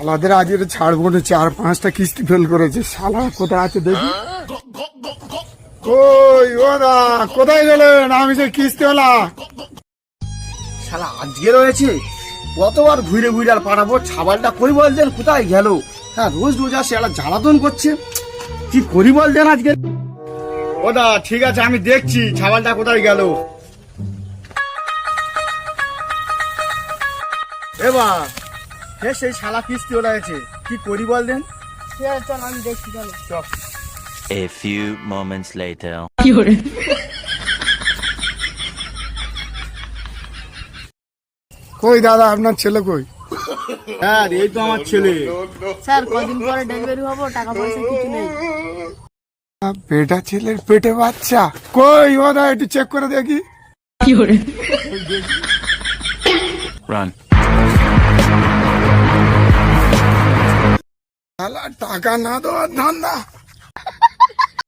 শালাদের আজ এটা ছাড়বো না, 4-5টা কিস্তি ফেল করেছে। শালা কোথায় আছে দেখি। ওই ওরা কোথায় গেলেন? আমি যে কিস্তিওয়ালা। শালা আজকে রয়েছে, কতবার ঘুরে ঘুরে আর পাঠাবো। ছাবালটা করি বলছেন কোথায় গেল? হ্যাঁ, রোজ রোজ আসে শালা জ্বালাতন করছে। কি করি বলছেন আজকে? ওদা ঠিক আছে, আমি দেখছি ছাবালটা কোথায় গেল। এবার সেই শালা কিস্তি ওলা আছে, কি করি বলছেন? চল আমি দেখছি, চলো। চল। A few moments later. কই দাদা, আপনার ছেলে কই? হ্যাঁ, এই তো আমার ছেলে। স্যার কদিন পরে ডেলিভারি হবো, টাকা পয়সা কিছু নেই। পেটা ছেলের পেটে বাচ্চা কই? ওরা একটু চেক করে দেখি। Run. শালা টাকা না দেওয়ার ধান্দা।